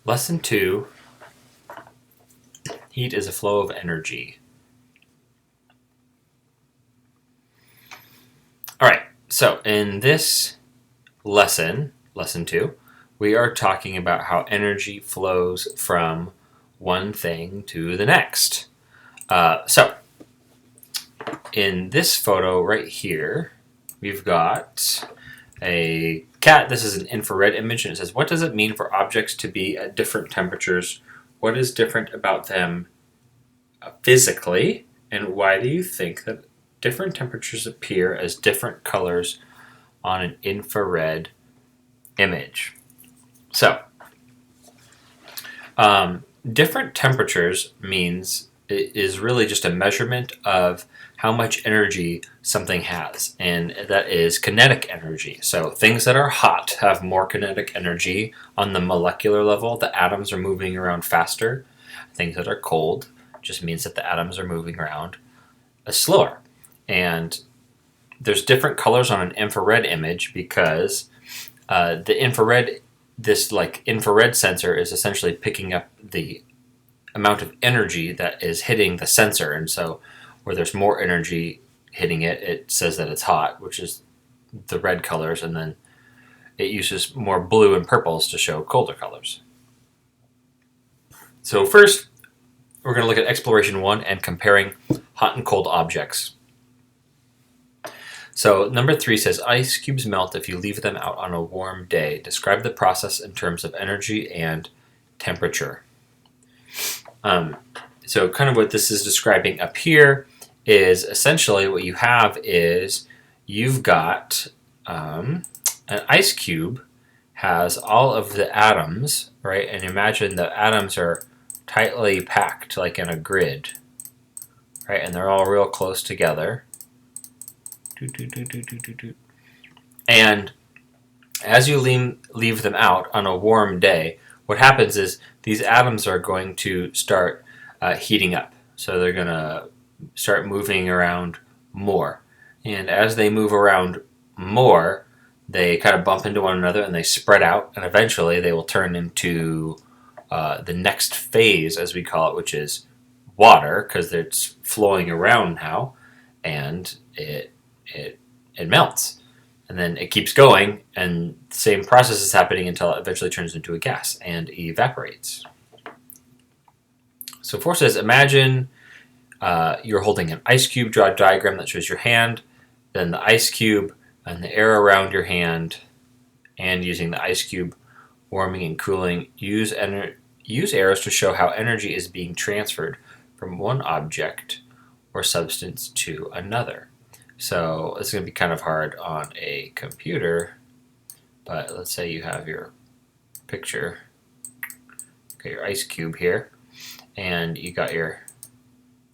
Lesson 2, heat is a flow of energy. All right, so in this lesson, lesson 2, we are talking about how energy flows from one thing to the next. So in this photo right here, we've got a cat. This is an infrared image, and it says, what does it mean for objects to be at different temperatures? What is different about them physically, and why do you think that different temperatures appear as different colors on an infrared image? So, different temperatures means it is really just a measurement of how much energy something has, and that is kinetic energy. So things that are hot have more kinetic energy on the molecular level. The atoms are moving around faster. Things that are cold just means that the atoms are moving around slower. And there's different colors on an infrared image because the infrared, this like infrared sensor is essentially picking up the amount of energy that is hitting the sensor, and so where there's more energy hitting it, it says that it's hot, which is the red colors, and then it uses more blue and purples to show colder colors. So first, we're going to look at exploration 1 and comparing hot and cold objects. So number 3 says, ice cubes melt if you leave them out on a warm day. Describe the process in terms of energy and temperature. So kind of what this is describing up here is essentially what you have is you've got an ice cube has all of the atoms, right? And imagine the atoms are tightly packed like in a grid, right? And they're all real close together. And as you leave them out on a warm day, what happens is these atoms are going to start heating up. So they're going to start moving around more. And as they move around more, they kind of bump into one another and they spread out. And eventually they will turn into the next phase, as we call it, which is water, because it's flowing around now. And it melts. And then it keeps going, and the same process is happening until it eventually turns into a gas and evaporates. So 4 says, imagine you're holding an ice cube. Draw a diagram that shows your hand, then the ice cube, and the air around your hand, and using the ice cube warming and cooling. Use arrows to show how energy is being transferred from one object or substance to another. So it's going to be kind of hard on a computer, but let's say you have your picture, okay, your ice cube here, and you got your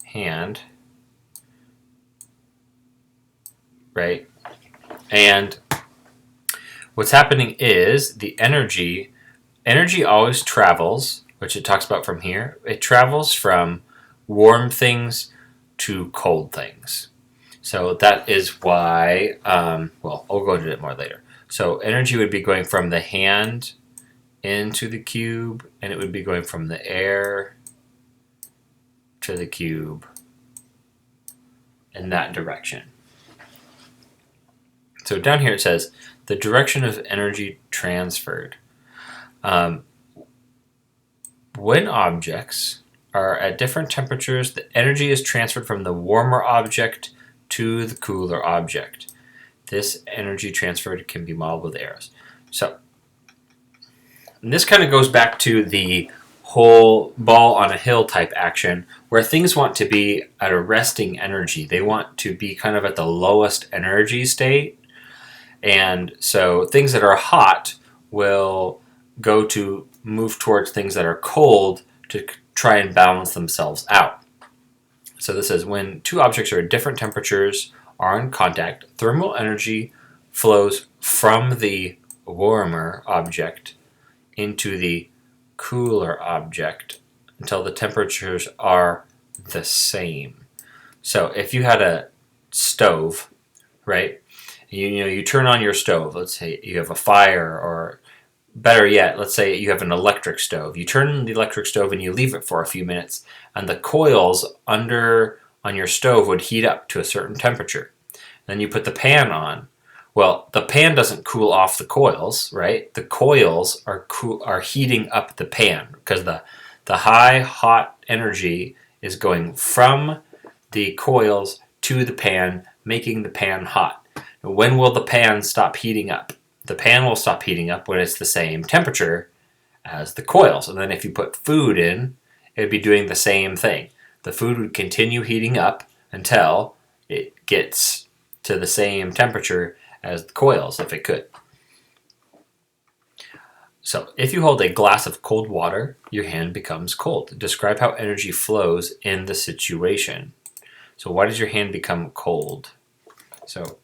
hand, right? And what's happening is the energy always travels, which it talks about from here. It travels from warm things to cold things. So that is why, well, I'll go into it more later. So energy would be going from the hand into the cube, and it would be going from the air to the cube in that direction. So down here it says, the direction of energy transferred. When objects are at different temperatures, the energy is transferred from the warmer object to the cooler object. This energy transfer can be modeled with arrows. So, and this kind of goes back to the whole ball on a hill type action, where things want to be at a resting energy. They want to be kind of at the lowest energy state. And so things that are hot will go to move towards things that are cold to try and balance themselves out. So this says, when two objects are at different temperatures are in contact, thermal energy flows from the warmer object into the cooler object until the temperatures are the same. So if you had a stove, right, you turn on your stove, let's say you have a fire or better yet, let's say you have an electric stove. You turn the electric stove and you leave it for a few minutes, and the coils under on your stove would heat up to a certain temperature. Then you put the pan on. Well, the pan doesn't cool off the coils, right? The coils are heating up the pan because the high hot energy is going from the coils to the pan, making the pan hot. When will the pan stop heating up? The pan will stop heating up when it's the same temperature as the coils. And then if you put food in, it would be doing the same thing. The food would continue heating up until it gets to the same temperature as the coils, if it could. So if you hold a glass of cold water, your hand becomes cold. Describe how energy flows in the situation. So why does your hand become cold? So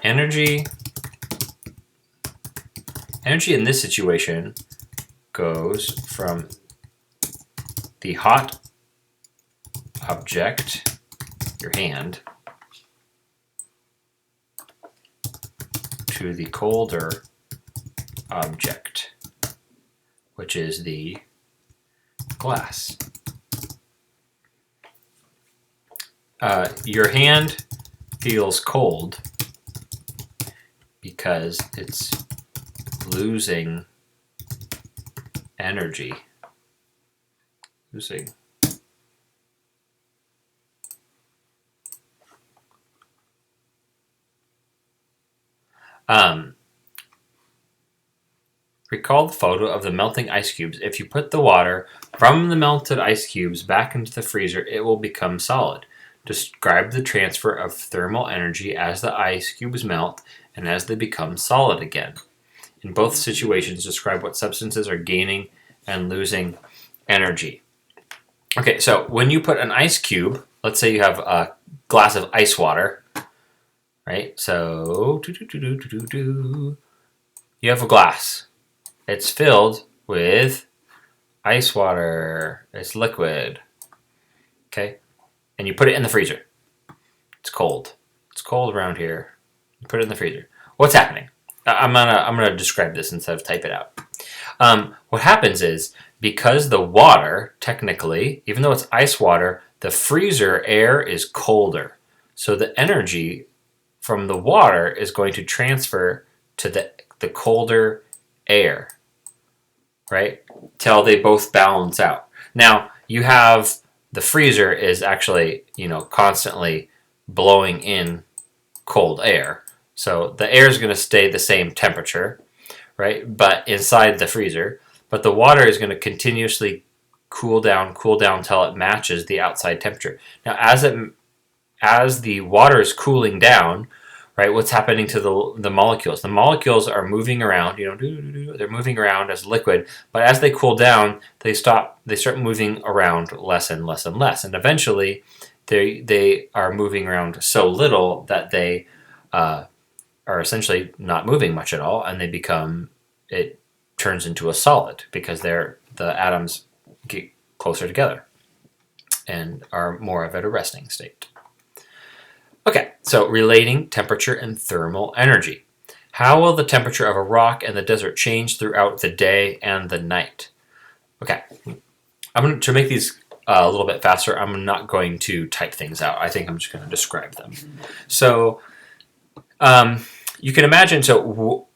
energy in this situation goes from the hot object, your hand, to the colder object, which is the glass. Your hand feels cold because it's losing energy. Recall the photo of the melting ice cubes. If you put the water from the melted ice cubes back into the freezer, it will become solid. Describe the transfer of thermal energy as the ice cubes melt and as they become solid again. In both situations, describe what substances are gaining and losing energy. Okay, so when you put an ice cube, let's say you have a glass of ice water, right? So you have a glass. It's filled with ice water. It's liquid. Okay? And you put it in the freezer. It's cold. It's cold around here. You put it in the freezer. What's happening? I'm gonna describe this instead of type it out. What happens is, because the water, technically, even though it's ice water, the freezer air is colder. So the energy from the water is going to transfer to the colder air, right? Till they both balance out. Now, you have the freezer is actually, constantly blowing in cold air. So the air is going to stay the same temperature, right? But inside the freezer, but the water is going to continuously cool down till it matches the outside temperature. Now, as the water is cooling down, right, what's happening to the molecules? The molecules are moving around, they're moving around as liquid, but as they cool down, they start moving around less and less and less, and eventually they are moving around so little that they are essentially not moving much at all, and it turns into a solid because the atoms get closer together and are more of at a resting state. Okay, so relating temperature and thermal energy. How will the temperature of a rock in the desert change throughout the day and the night? Okay, to make these a little bit faster, I'm not going to type things out. I think I'm just going to describe them. So you can imagine,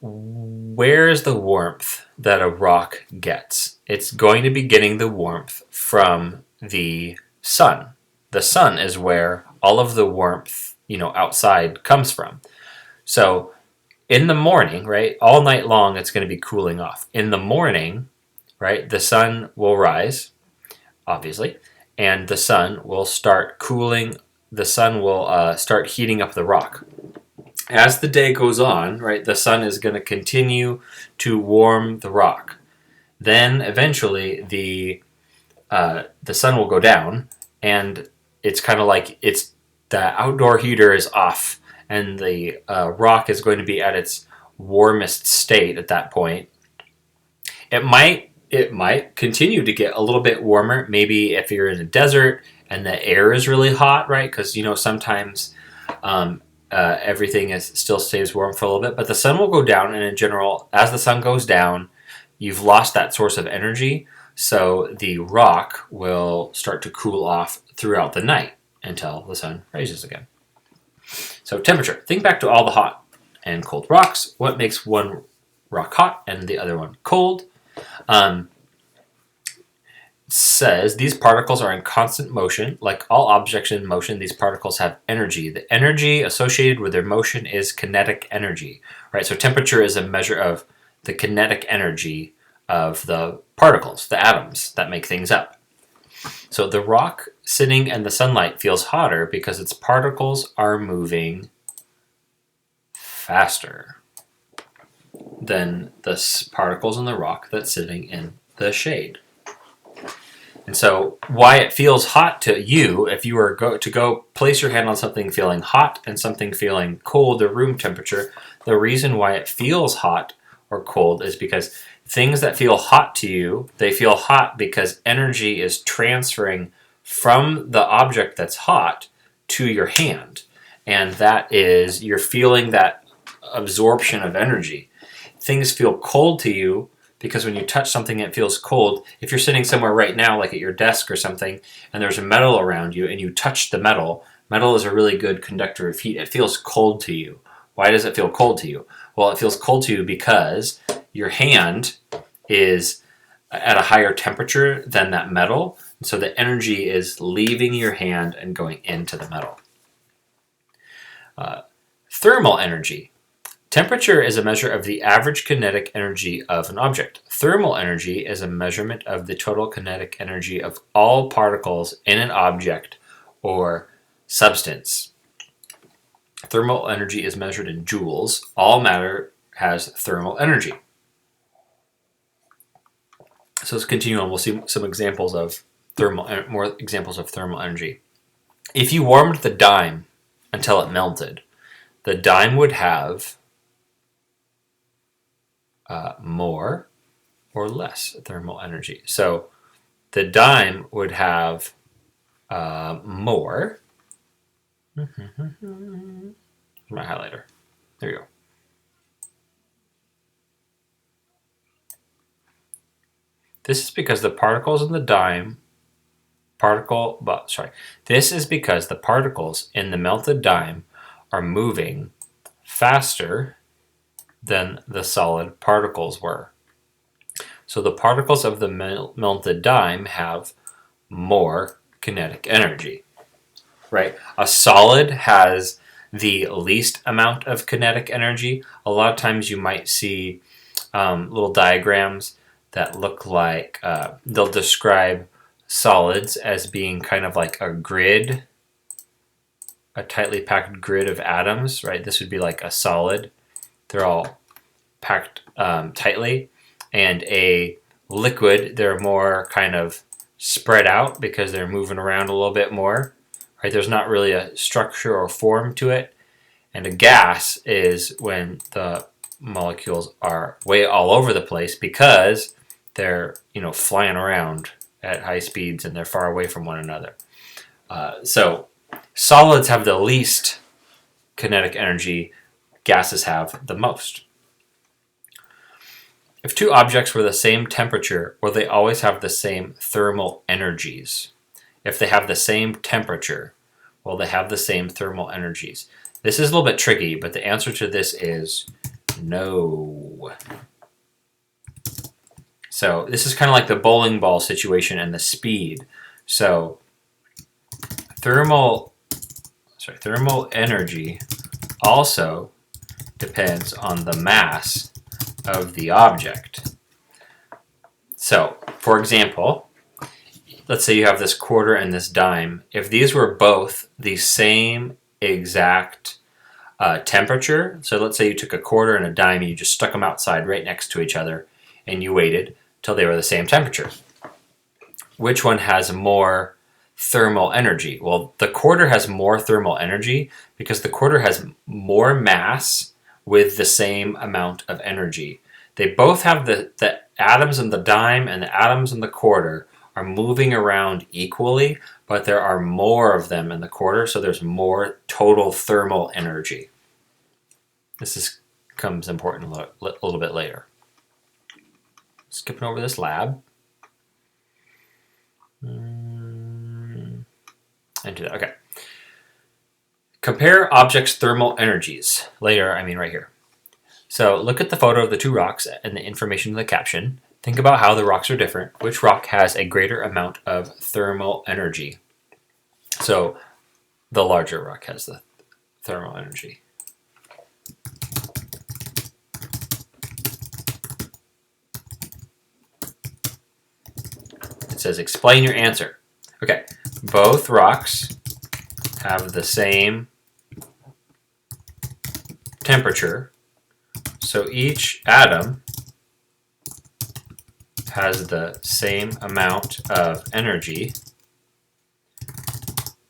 where is the warmth that a rock gets? It's going to be getting the warmth from the sun. The sun is where all of the warmth outside comes from. So in the morning, right, all night long it's going to be cooling off. In the morning, right, the sun will rise, obviously, and the sun will start cooling. The sun will start heating up the rock. As the day goes on, right, the sun is going to continue to warm the rock. Then eventually the sun will go down, and it's kind of like the outdoor heater is off, and the rock is going to be at its warmest state at that point. It might continue to get a little bit warmer. Maybe if you're in a desert and the air is really hot, right? Because sometimes everything still stays warm for a little bit, but the sun will go down, and in general, as the sun goes down, you've lost that source of energy, so the rock will start to cool off throughout the night until the sun rises again. So temperature. Think back to all the hot and cold rocks. What makes one rock hot and the other one cold? Says these particles are in constant motion. Like all objects in motion, these particles have energy. The energy associated with their motion is kinetic energy, right? So temperature is a measure of the kinetic energy of the particles, the atoms that make things up. So the rock sitting in the sunlight feels hotter because its particles are moving faster than the particles in the rock that's sitting in the shade. And so why it feels hot to you, if you were to go place your hand on something feeling hot and something feeling cold or room temperature, the reason why it feels hot or cold is because things that feel hot to you, they feel hot because energy is transferring from the object that's hot to your hand. And that is, you're feeling that absorption of energy. Things feel cold to you because when you touch something it feels cold. If you're sitting somewhere right now, like at your desk or something, and there's a metal around you and you touch the metal, metal is a really good conductor of heat. It feels cold to you. Why does it feel cold to you? Well, it feels cold to you because your hand is at a higher temperature than that metal, and so the energy is leaving your hand and going into the metal. Thermal energy. Temperature is a measure of the average kinetic energy of an object. Thermal energy is a measurement of the total kinetic energy of all particles in an object or substance. Thermal energy is measured in joules. All matter has thermal energy. So let's continue on. We'll see some examples of more examples of thermal energy. If you warmed the dime until it melted, the dime would have more or less thermal energy. So the dime would have more. My highlighter. There you go. This is because the particles in the dime This is because the particles in the melted dime are moving faster than the solid particles were. So the particles of the melted dime have more kinetic energy, right? A solid has the least amount of kinetic energy. A lot of times you might see little diagrams that look like, they'll describe solids as being kind of like a grid, a tightly packed grid of atoms, right? This would be like a solid. They're all packed tightly. And a liquid, they're more kind of spread out because they're moving around a little bit more, right? There's not really a structure or form to it. And a gas is when the molecules are way all over the place because they're, flying around at high speeds and they're far away from one another. So solids have the least kinetic energy, gases have the most. If two objects were the same temperature, will they always have the same thermal energies? If they have the same temperature, will they have the same thermal energies? This is a little bit tricky, but the answer to this is no. So this is kind of like the bowling ball situation and the speed. So thermal energy also depends on the mass of the object. So, for example, let's say you have this quarter and this dime. If these were both the same exact temperature, so let's say you took a quarter and a dime and you just stuck them outside right next to each other and you waited till they were the same temperature. Which one has more thermal energy? Well, the quarter has more thermal energy because the quarter has more mass with the same amount of energy. They both have the atoms in the dime and the atoms in the quarter are moving around equally, but there are more of them in the quarter, so there's more total thermal energy. This becomes important a little bit later. skipping over this lab. Into that. Okay. Compare objects' thermal energies. Later, I mean right here. So look at the photo of the two rocks and the information in the caption. Think about how the rocks are different. Which rock has a greater amount of thermal energy? So the larger rock has the thermal energy. It says explain your answer. Okay, both rocks have the same temperature, so each atom has the same amount of energy,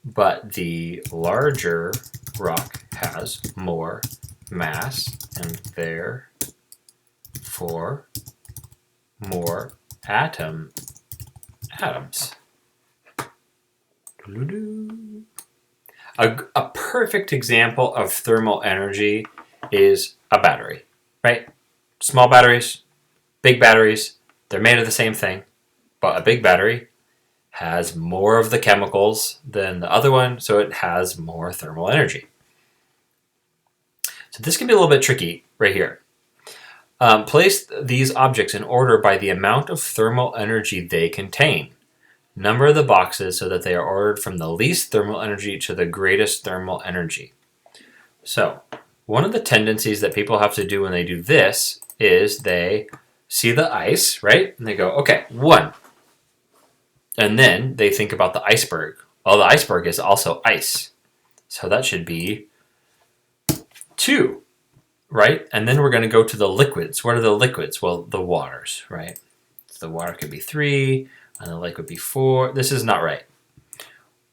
but the larger rock has more mass and therefore more atoms. A perfect example of thermal energy is a battery, right? Small batteries, big batteries, they're made of the same thing, but a big battery has more of the chemicals than the other one, so it has more thermal energy. So this can be a little bit tricky right here. Place these objects in order by the amount of thermal energy they contain. Number the boxes so that they are ordered from the least thermal energy to the greatest thermal energy. So, one of the tendencies that people have to do when they do this is they see the ice, right? And they go, okay, 1. And then they think about the iceberg. Oh, the iceberg is also ice. So that should be 2, right? And then we're going to go to the liquids. What are the liquids? Well, the waters, right? So the water could be 3, and the lake would be 4. This is not right.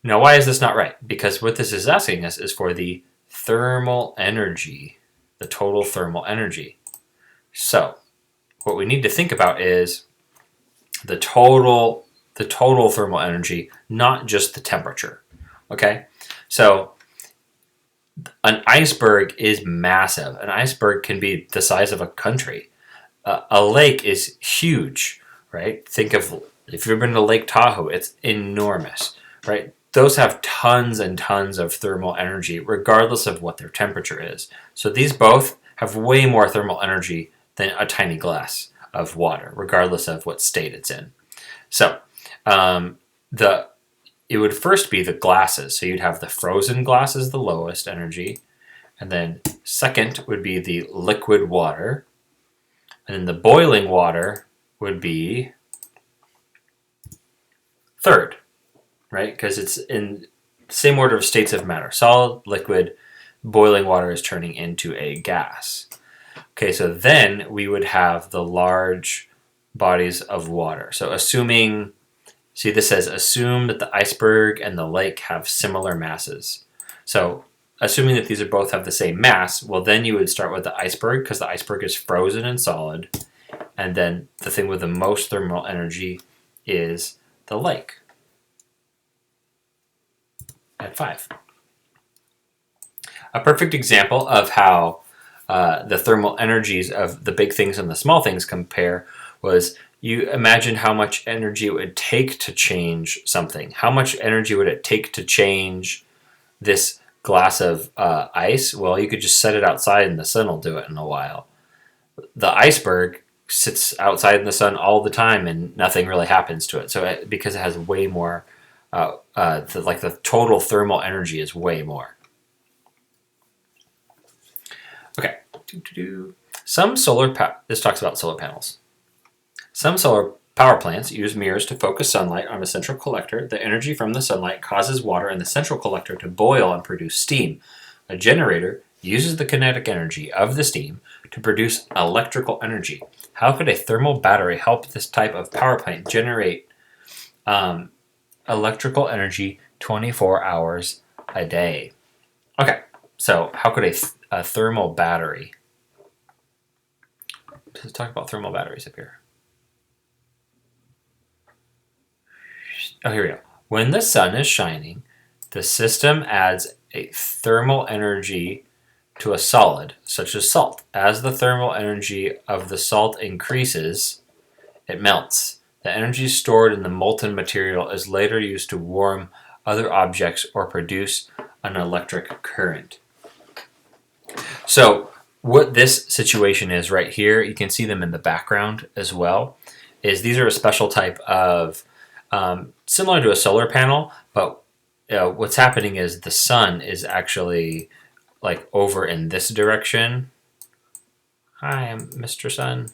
Now, why is this not right? Because what this is asking us is for the thermal energy, the total thermal energy. So, what we need to think about is the total thermal energy, not just the temperature. Okay? So, an iceberg is massive. An iceberg can be the size of a country. A lake is huge, right? Think of, if you've been to Lake Tahoe, it's enormous, right? Those have tons and tons of thermal energy, regardless of what their temperature is. So these both have way more thermal energy than a tiny glass of water, regardless of what state it's in. So it would first be the glasses. So you'd have the frozen glasses, the lowest energy, and then second would be the liquid water, and then the boiling water would be third, right? Because it's in the same order of states of matter. Solid, liquid, boiling water is turning into a gas. Okay, so then we would have the large bodies of water. So assuming, see, this says assume that the iceberg and the lake have similar masses. So assuming that these are both have the same mass, well, then you would start with the iceberg because the iceberg is frozen and solid. And then the thing with the most thermal energy is the lake at 5. A perfect example of how the thermal energies of the big things and the small things compare was, you imagine how much energy it would take to change something. How much energy would it take to change this glass of ice? Well, you could just set it outside and the sun will do it in a while. The iceberg sits outside in the sun all the time and nothing really happens to it. So because it has way more, the total thermal energy is way more. Okay. This talks about solar panels. Some solar power plants use mirrors to focus sunlight on a central collector. The energy from the sunlight causes water in the central collector to boil and produce steam. A generator uses the kinetic energy of the steam to produce electrical energy. How could a thermal battery help this type of power plant generate electrical energy 24 hours a day? Okay, so how could a thermal battery... Let's talk about thermal batteries up here. Oh, here we go. When the sun is shining, the system adds a thermal energy to a solid, such as salt. As the thermal energy of the salt increases, it melts. The energy stored in the molten material is later used to warm other objects or produce an electric current. So what this situation is right here, you can see them in the background as well, is these are a special type of, similar to a solar panel, but what's happening is the sun is actually like over in this direction. Hi, I'm Mr. Sun.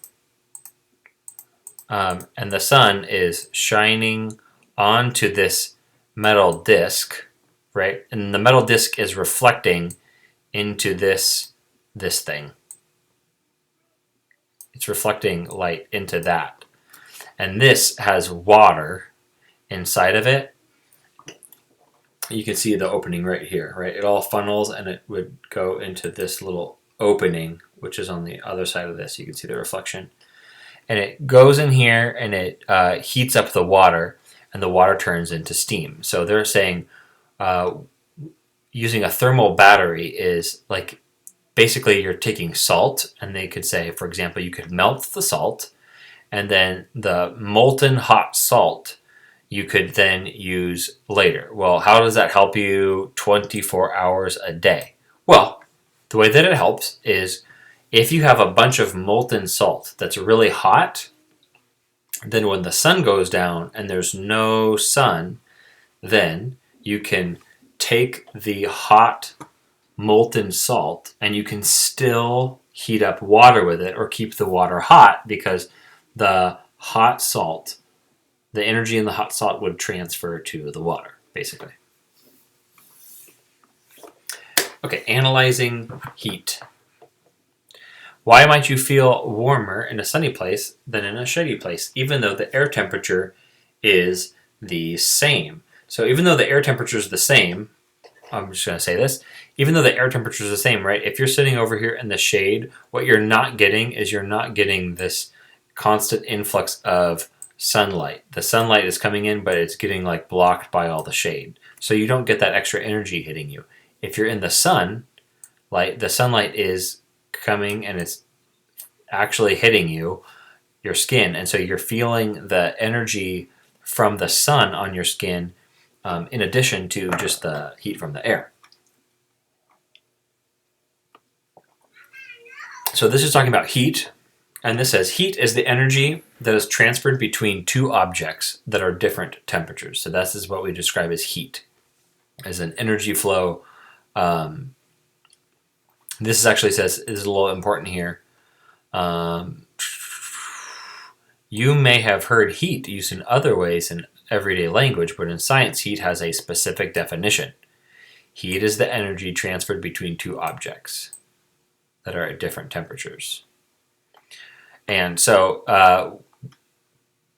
And the sun is shining onto this metal disc, right? And the metal disc is reflecting into this thing. It's reflecting light into that. And this has water inside of it. You can see the opening right here, right? It all funnels and it would go into this little opening, which is on the other side of this. You can see the reflection. And it goes in here and it heats up the water, and the water turns into steam. So they're saying using a thermal battery is like, basically you're taking salt, and they could say, for example, you could melt the salt, and then the molten hot salt you could then use later. Well, how does that help you 24 hours a day? Well, the way that it helps is if you have a bunch of molten salt that's really hot, then when the sun goes down and there's no sun, then you can take the hot molten salt and you can still heat up water with it or keep the water hot, because the hot salt, the energy in the hot salt would transfer to the water, basically. Okay, analyzing heat. Why might you feel warmer in a sunny place than in a shady place, even though the air temperature is the same? So even though the air temperature is the same, I'm just going to say this, even though the air temperature is the same, right? If you're sitting over here in the shade, what you're not getting is you're not getting this constant influx of sunlight. The sunlight is coming in, but it's getting like blocked by all the shade. So you don't get that extra energy hitting you. If you're in the sun, like the sunlight is coming and it's actually hitting your skin, and so you're feeling the energy from the sun on your skin, in addition to just the heat from the air. So this is talking about heat, and this says heat is the energy that is transferred between two objects that are different temperatures. So this is what we describe as heat, as an energy flow. This is actually says, is a little important here. You may have heard heat used in other ways in everyday language, but in science, heat has a specific definition. Heat is the energy transferred between two objects that are at different temperatures. And so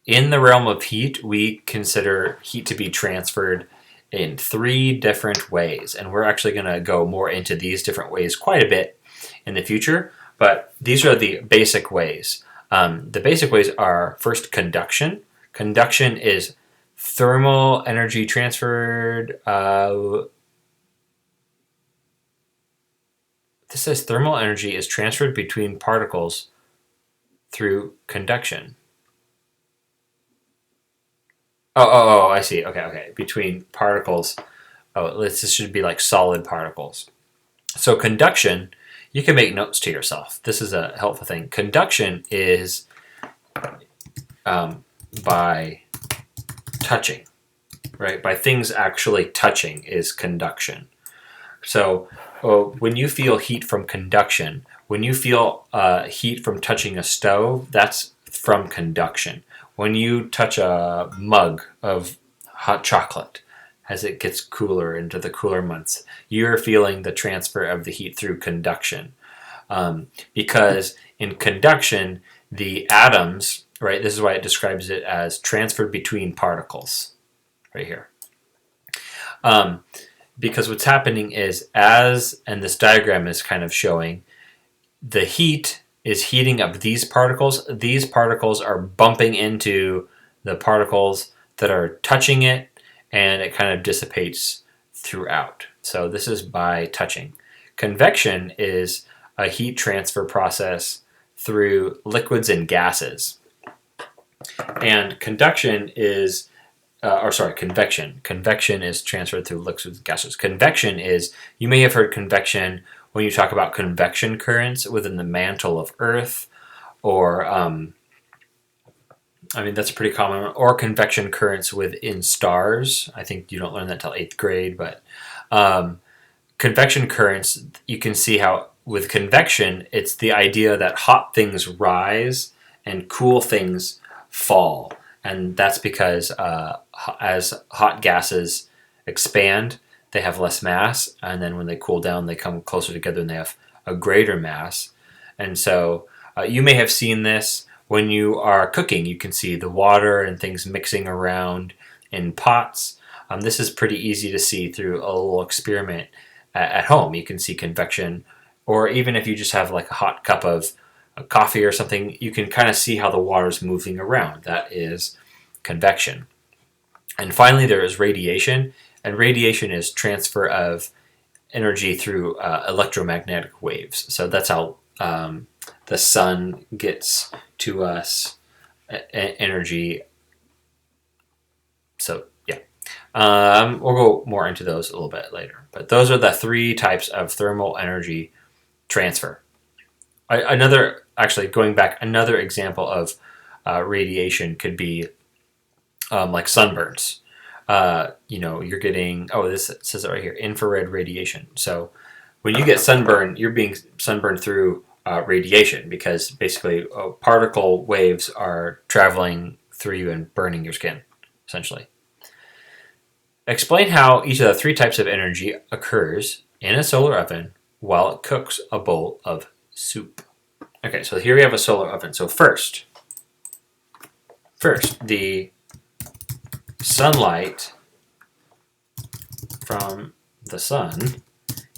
in the realm of heat, we consider heat to be transferred in 3 different ways. And we're actually going to go more into these different ways quite a bit in the future. But these are the basic ways. The basic ways are, first, conduction. Conduction is thermal energy transferred. This says thermal energy is transferred between particles through conduction. Oh, I see. Okay. Between particles. Oh, this should be like solid particles. So conduction, you can make notes to yourself. This is a helpful thing. Conduction is by touching, right? By things actually touching is conduction. So when you feel heat from conduction, when you feel heat from touching a stove, that's from conduction. When you touch a mug of hot chocolate, as it gets cooler into the cooler months, you're feeling the transfer of the heat through conduction. Because in conduction, the atoms, right, this is why it describes it as transferred between particles, right here. Because what's happening is, and this diagram is kind of showing, the heat is heating up these particles. These particles are bumping into the particles that are touching it, and it kind of dissipates throughout. So this is by touching. Convection is a heat transfer process through liquids and gases. And conduction is, convection. Convection is transferred through liquids and gases. Convection is, you may have heard convection when you talk about convection currents within the mantle of Earth, or that's pretty common, or convection currents within stars. I think you don't learn that till 8th grade, but convection currents, you can see how with convection, it's the idea that hot things rise and cool things fall. And that's because as hot gases expand, they have less mass, and then when they cool down, they come closer together and they have a greater mass. And so you may have seen this when you are cooking. You can see the water and things mixing around in pots. This is pretty easy to see through a little experiment at home. You can see convection, or even if you just have like a hot cup of coffee or something, you can kind of see how the water's moving around. That is convection. And finally, there is radiation, and radiation is transfer of energy through electromagnetic waves. So that's how the sun gets to us energy. So yeah, we'll go more into those a little bit later. But those are the 3 types of thermal energy transfer. Going back, another example of radiation could be like sunburns. You're getting, this says it right here, infrared radiation. So when you get sunburn, you're being sunburned through radiation, because basically particle waves are traveling through you and burning your skin, essentially. Explain how each of the 3 types of energy occurs in a solar oven while it cooks a bowl of soup. Okay, so here we have a solar oven. So first, the sunlight from the sun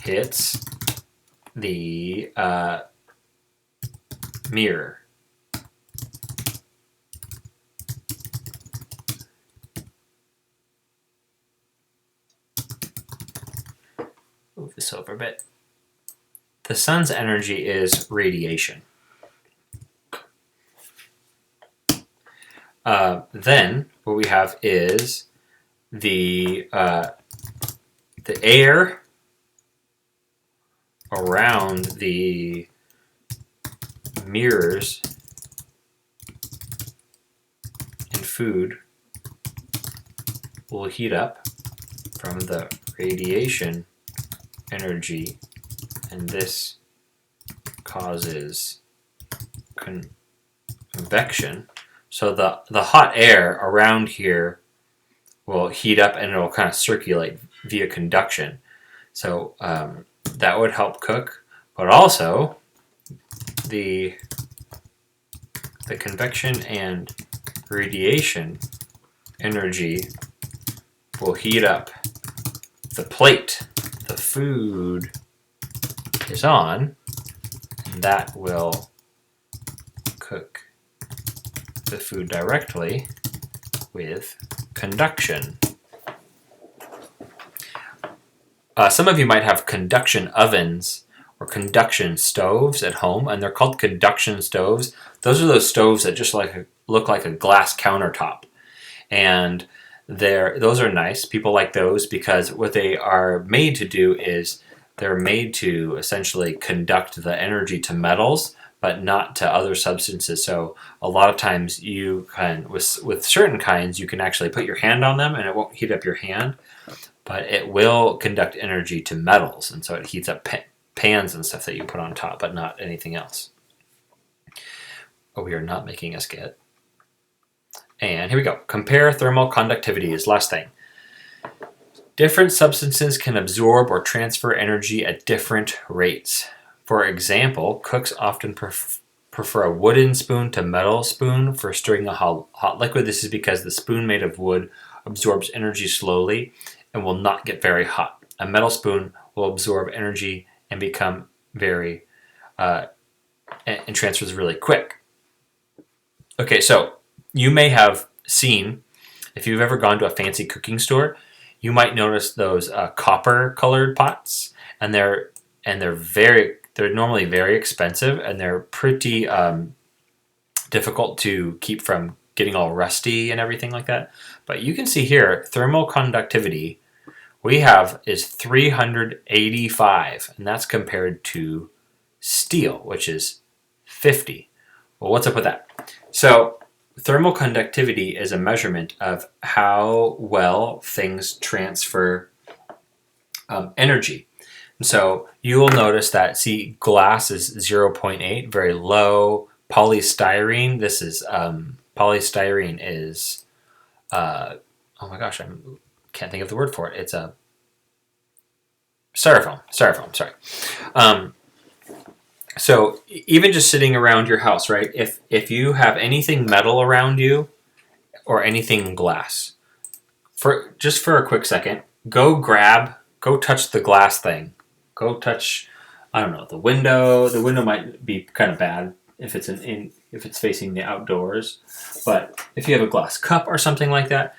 hits the mirror. Move this over a bit. The sun's energy is radiation. Then what we have is the air around the mirrors and food will heat up from the radiation energy, and this causes convection. So the hot air around here will heat up and it will kind of circulate via conduction. So that would help cook, but also the convection and radiation energy will heat up the plate the food is on, and that will cook the food directly with conduction. Some of you might have conduction ovens or conduction stoves at home, and they're called conduction stoves. Those are those stoves that just look like a glass countertop, and those are nice. People like those because what they are made to do is they're made to essentially conduct the energy to metals, but not to other substances. So a lot of times you can, with certain kinds, you can actually put your hand on them and it won't heat up your hand, but it will conduct energy to metals, and so it heats up pans and stuff that you put on top, but not anything else. Oh, we are not making a skit. And here we go. Compare thermal conductivity is last thing. Different substances can absorb or transfer energy at different rates. For example, cooks often prefer a wooden spoon to metal spoon for stirring a hot liquid. This is because the spoon made of wood absorbs energy slowly and will not get very hot. A metal spoon will absorb energy and become very and transfers really quick. Okay, so you may have seen, if you've ever gone to a fancy cooking store, you might notice those copper colored pots, and they're normally very expensive, and they're pretty difficult to keep from getting all rusty and everything like that. But you can see here, thermal conductivity we have is 385, and that's compared to steel, which is 50. Well, what's up with that? So thermal conductivity is a measurement of how well things transfer energy. And so you will notice that, see, glass is 0.8, very low. Polystyrene, this is, polystyrene is, oh my gosh, I can't think of the word for it. It's a styrofoam, sorry. So even just sitting around your house, right? If you have anything metal around you or anything glass, for a quick second, go touch the glass thing. Go touch, I don't know, the window. The window might be kind of bad if it's if it's facing the outdoors, but if you have a glass cup or something like that,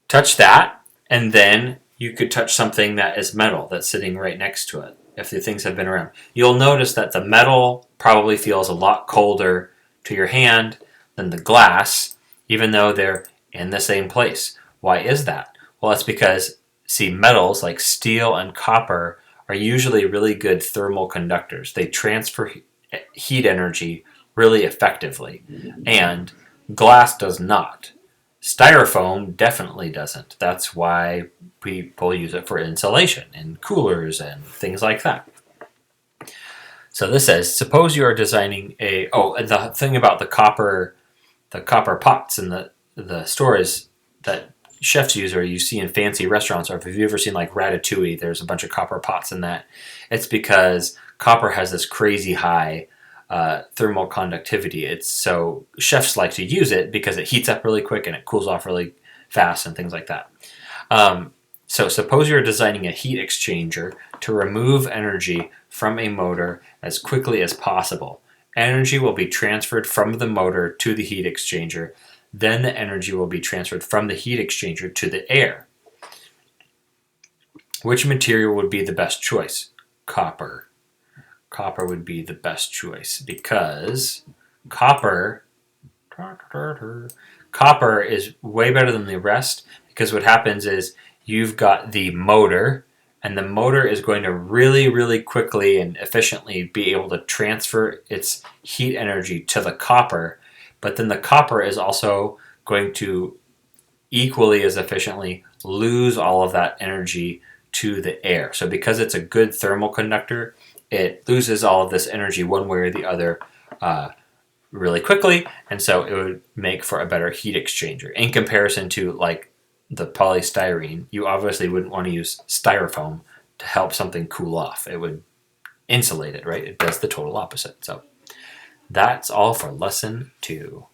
touch that, and then you could touch something that is metal that's sitting right next to it. If the things have been around, you'll notice that the metal probably feels a lot colder to your hand than the glass, even though they're in the same place. Why is that? Well, it's because, see, metals like steel and copper are usually really good thermal conductors. They transfer heat energy really effectively, and glass does not. Styrofoam definitely doesn't. That's why people use it for insulation and coolers and things like that. So this says, suppose you are designing and the thing about the copper pots in the stores that chefs use, or you see in fancy restaurants, or if you've ever seen like Ratatouille, there's a bunch of copper pots in that. It's because copper has this crazy high thermal conductivity. It's so chefs like to use it because it heats up really quick and it cools off really fast and things like that. So suppose you're designing a heat exchanger to remove energy from a motor as quickly as possible. Energy will be transferred from the motor to the heat exchanger. Then the energy will be transferred from the heat exchanger to the air. Which material would be the best choice? Copper. Copper would be the best choice because copper is way better than the rest, because what happens is you've got the motor, and the motor is going to really, really quickly and efficiently be able to transfer its heat energy to the copper, but then the copper is also going to equally as efficiently lose all of that energy to the air. So because it's a good thermal conductor, it loses all of this energy one way or the other really quickly, and so it would make for a better heat exchanger. In comparison to like the polystyrene, you obviously wouldn't want to use styrofoam to help something cool off. It would insulate it, right? It does the total opposite. So that's all for lesson 2.